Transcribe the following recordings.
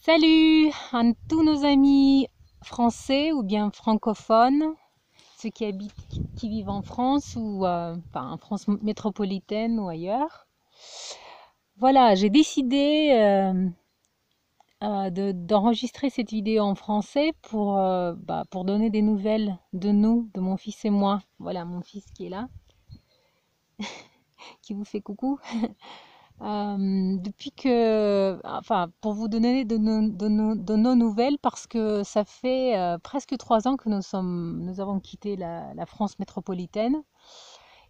Salut à tous nos amis français ou bien francophones, ceux qui habitent, qui vivent en France ou enfin, en France métropolitaine ou ailleurs. Voilà, j'ai décidé d'enregistrer cette vidéo en français pour donner des nouvelles de nous, de mon fils et moi. Voilà, mon fils qui est là, qui vous fait coucou. Depuis que, enfin, pour vous donner de nos nouvelles, parce que ça fait presque 3 ans que nous avons quitté la France métropolitaine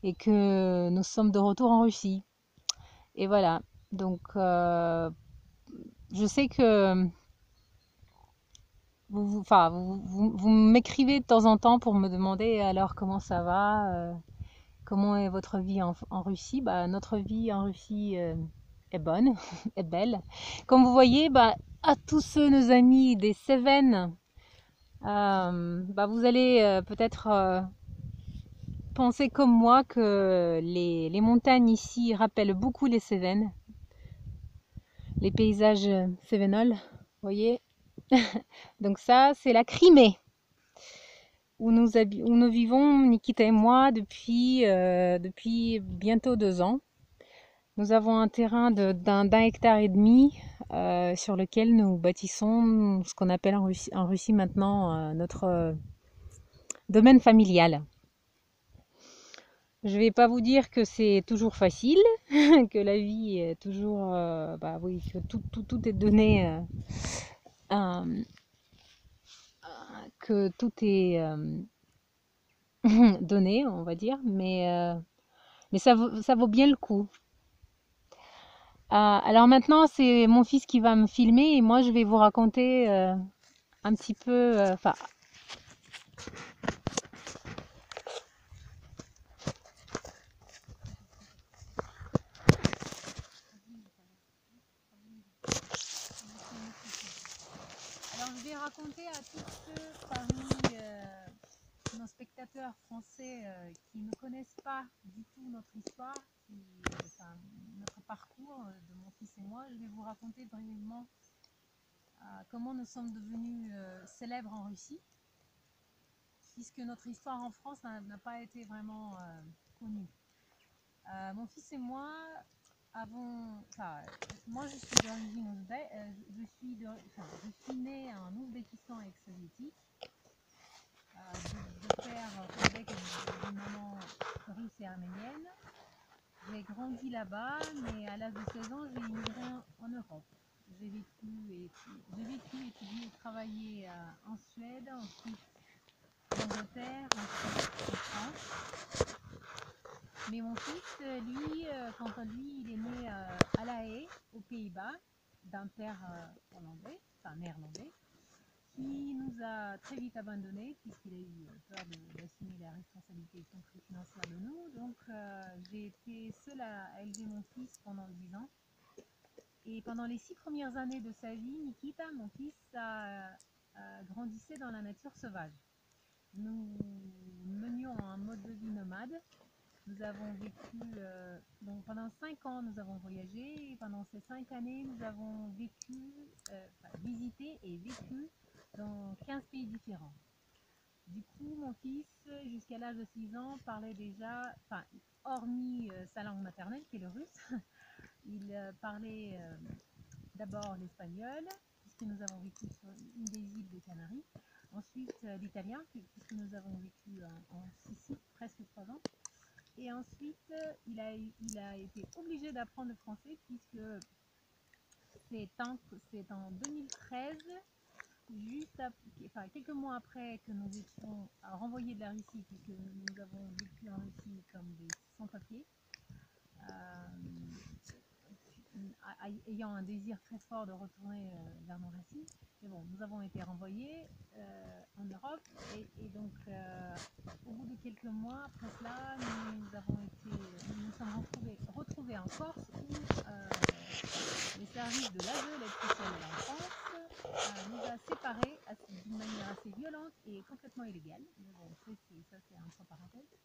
et que nous sommes de retour en Russie. Et voilà. Donc, je sais que enfin, vous m'écrivez de temps en temps pour me demander alors comment ça va, comment est votre vie en Russie. Bah, notre vie en Russie est bonne, est belle. Comme vous voyez, bah, à tous ceux, nos amis des Cévennes, bah, vous allez peut-être penser comme moi que les montagnes ici rappellent beaucoup les Cévennes, les paysages cévenols, vous voyez. Donc ça, c'est la Crimée, où nous vivons, Nikita et moi, depuis bientôt 2 ans. Nous avons un terrain d'un hectare et demi sur lequel nous bâtissons ce qu'on appelle en Russie maintenant notre domaine familial. Je ne vais pas vous dire que c'est toujours facile, que la vie est toujours, bah oui, que tout est donné, que tout est donné, on va dire, mais ça vaut bien le coup. Alors maintenant, c'est mon fils qui va me filmer et moi je vais vous raconter un petit peu. Enfin, alors je vais raconter à tous ceux parmi nos spectateurs français qui ne connaissent pas du tout notre histoire, enfin, notre parcours de mon fils et moi. Je vais vous raconter brièvement comment nous sommes devenus célèbres en Russie, puisque notre histoire en France n'a pas été vraiment connue. Mon fils et moi avons, enfin, moi je suis d'origine ouzbek, je suis née en Ouzbékistan ex-soviétique, de père ouzbek et de maman russe et arménienne. J'ai grandi là-bas, mais à l'âge de 16 ans, j'ai immigré en Europe. J'ai vécu, étudié et travaillé en Suède, ensuite en Angleterre, ensuite en France. Mais mon fils, lui, quant à lui, il est né à La Haye, aux Pays-Bas, d'un père hollandais, enfin néerlandais, qui nous a très vite abandonnés puisqu'il a eu peur d'assumer la responsabilité y compris financière de nous. Donc j'ai été seule à élever mon fils pendant 10 ans. Et pendant les 6 premières années de sa vie, Nikita, mon fils, grandissait dans la nature sauvage. Nous menions un mode de vie nomade. Nous avons vécu, donc pendant 5 ans, nous avons voyagé. Et pendant ces 5 années, nous avons visité et vécu dans 15 pays différents. Du coup, mon fils, jusqu'à l'âge de 6 ans, parlait déjà, enfin, hormis sa langue maternelle, qui est le russe, il parlait d'abord l'espagnol, puisque nous avons vécu sur une des îles des Canaries. Ensuite, l'italien, puisque nous avons vécu en Sicile presque 3 ans. Et ensuite, il a été obligé d'apprendre le français puisque c'est en 2013, quelques mois après que nous étions renvoyés de la Russie, puisque nous avons vécu en Russie comme des sans-papiers, ayant un désir très fort de retourner vers nos racines. Mais bon, nous avons été renvoyés en Europe et donc au bout de quelques mois après cela, nous nous sommes retrouvés en Corse où les services de l'ASE, l'aide sociale à l'enfance, nous a séparés d'une manière assez violente et complètement illégale. Mais bon, ça c'est entre parenthèses.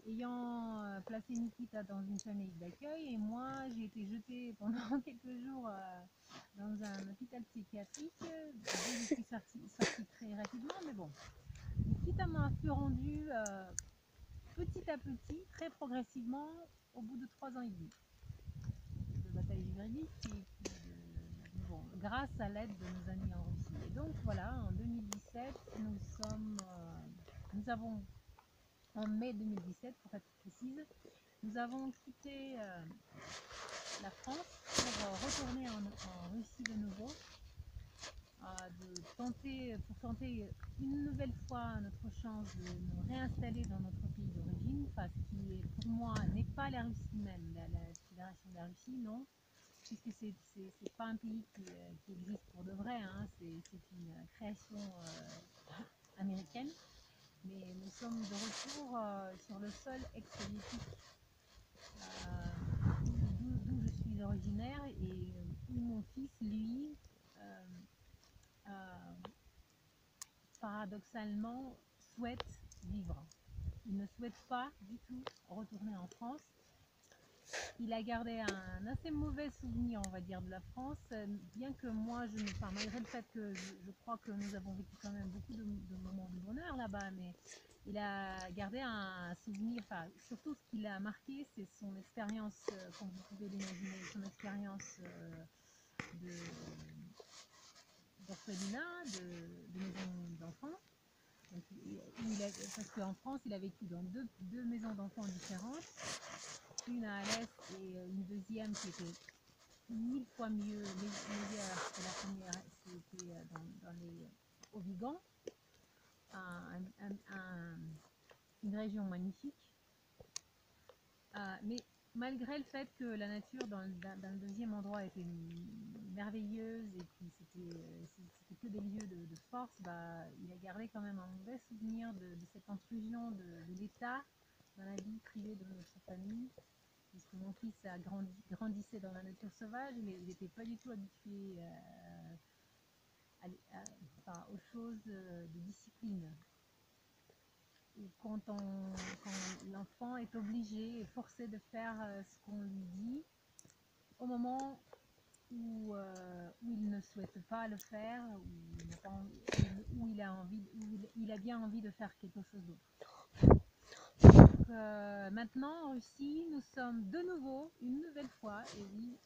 Ayant placé Nikita dans une famille d'accueil et moi j'ai été jetée pendant quelques jours dans un hôpital psychiatrique. Je suis sortie très rapidement, mais bon. Nikita m'a fut rendu petit à petit, très progressivement, au bout de 3 ans et demi de bataille juridique, bon, grâce à l'aide de nos amis en Russie. Et donc voilà, en 2017, nous avons, en mai 2017 pour être précise, nous avons quitté la France pour retourner en Russie de nouveau, pour tenter une nouvelle fois notre chance de nous réinstaller dans notre pays d'origine, parce qui est, pour moi n'est pas la Russie même, la Fédération de la Russie, non, puisque c'est pas un pays qui existe pour de vrai, hein, c'est une création américaine, mais nous sommes de retour sur le sol ex-soviétique, d'où je suis originaire, et où mon fils, lui, paradoxalement, souhaite vivre. Il ne souhaite pas du tout retourner en France. Il a gardé un assez mauvais souvenir, on va dire, de la France, bien que moi, malgré le fait que je crois que nous avons vécu quand même beaucoup de moments de bonheur là-bas, mais il a gardé un souvenir, enfin, surtout ce qui l'a marqué, c'est son expérience, comme vous pouvez l'imaginer, son expérience d'orphelinat, de maison d'enfants. Parce qu'en France, il a vécu dans deux maisons d'enfants différentes, une à Alès et une deuxième qui était 1000 fois meilleure que la première, c'était au Vigan, une région magnifique. Mais malgré le fait que la nature dans le deuxième endroit était merveilleuse et puis c'était que des lieux de force, il a gardé quand même un mauvais souvenir de cette intrusion de l'État dans la vie privée de notre famille, puisque mon fils grandissait dans la nature sauvage, mais il n'était pas du tout habitué aux choses de discipline. Ou quand l'enfant est obligé et forcé de faire ce qu'on lui dit au moment où il ne souhaite pas le faire, où il a bien envie de faire quelque chose d'autre. Donc maintenant en Russie, nous sommes de nouveau, une nouvelle fois, et oui,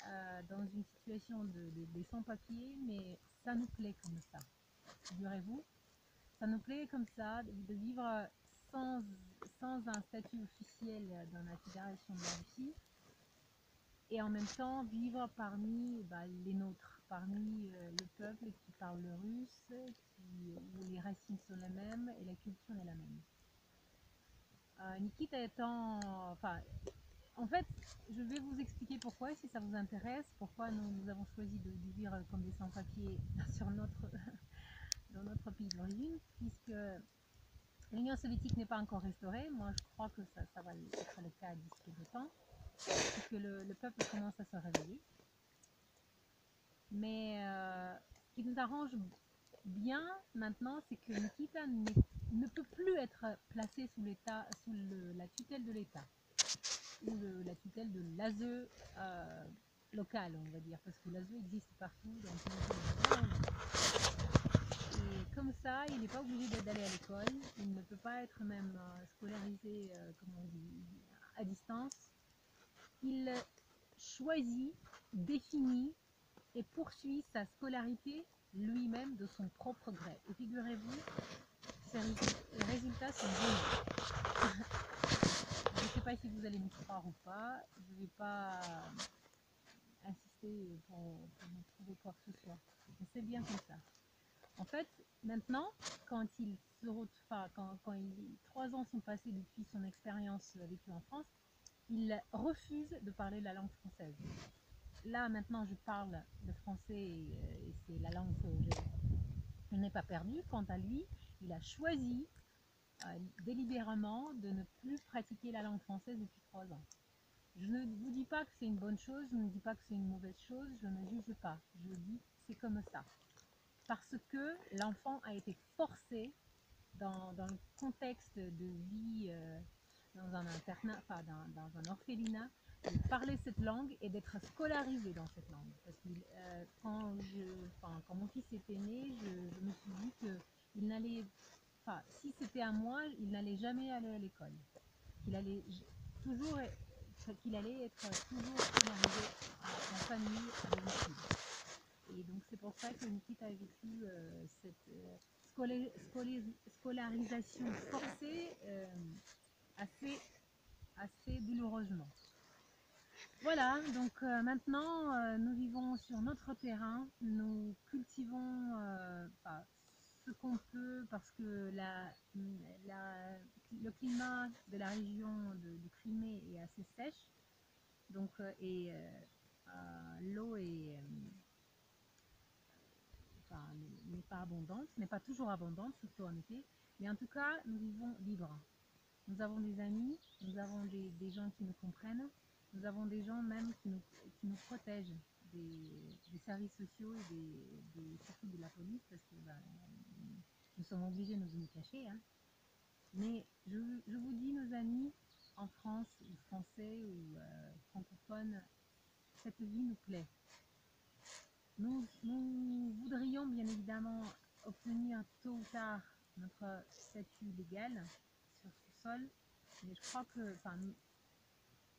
dans une situation des sans-papiers, mais ça nous plaît comme ça, figurez-vous. Ça nous plaît comme ça de vivre sans un statut officiel dans la Fédération de la Russie, et en même temps vivre parmi les nôtres, parmi le peuple qui parle le russe, où les racines sont les mêmes et la culture est la même. Nikita étant... en fait, je vais vous expliquer pourquoi, si ça vous intéresse, pourquoi nous avons choisi de vivre comme des sans-papiers dans notre pays d'origine, puisque l'Union soviétique n'est pas encore restaurée. Moi, je crois que ça va être le cas d'ici quelques temps, puisque le peuple commence à se réveiller. Mais ce qui nous arrange bien maintenant, c'est que Nikita ne peut plus être placé sous la tutelle de l'État, ou la tutelle de l'ASE local, on va dire, parce que l'ASE existe partout dans tous les pays. Et comme ça, il n'est pas obligé d'aller à l'école, il ne peut pas être même scolarisé, à distance. Il choisit, définit et poursuit sa scolarité lui-même de son propre gré. Et figurez-vous, les résultats sont bons. Je ne sais pas si vous allez me croire ou pas, je ne vais pas insister pour vous prouver quoi que ce soit. Mais c'est bien comme ça. En fait, maintenant, quand 3 ans sont passés depuis son expérience vécue en France, il refuse de parler la langue française. Là, maintenant, je parle le français et c'est la langue que je n'ai pas perdue. Quant à lui, il a choisi délibérément de ne plus pratiquer la langue française depuis 3 ans. Je ne vous dis pas que c'est une bonne chose, je ne dis pas que c'est une mauvaise chose, je ne juge pas. Je dis c'est comme ça. Parce que l'enfant a été forcé dans le contexte de vie dans un internat, dans un orphelinat, parler cette langue et d'être scolarisé dans cette langue. Parce que quand mon fils était né, je me suis dit que il n'allait, enfin, si c'était à moi, il n'allait jamais aller à l'école. Qu'il allait toujours, qu'il allait être toujours scolarisé en famille à domicile. Et donc c'est pour ça que Nikita a vécu cette scolarisation forcée assez douloureusement. Voilà, donc maintenant nous vivons sur notre terrain, nous cultivons ce qu'on peut parce que le climat de la région de Crimée est assez sèche, donc l'eau n'est pas abondante, n'est pas toujours abondante, surtout en été, mais en tout cas nous vivons libres. Nous avons des amis, nous avons des gens qui nous comprennent, nous avons des gens même qui nous protègent des services sociaux et surtout de la police parce que nous sommes obligés de nous y cacher. Hein. Mais je vous dis, nos amis en France, ou français ou francophones, cette vie nous plaît. Nous voudrions bien évidemment obtenir tôt ou tard notre statut légal sur ce sol, mais je crois que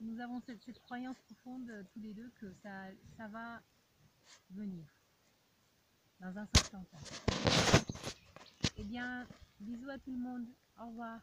nous avons cette croyance profonde tous les deux que ça va venir dans un certain temps. Eh bien, bisous à tout le monde, au revoir.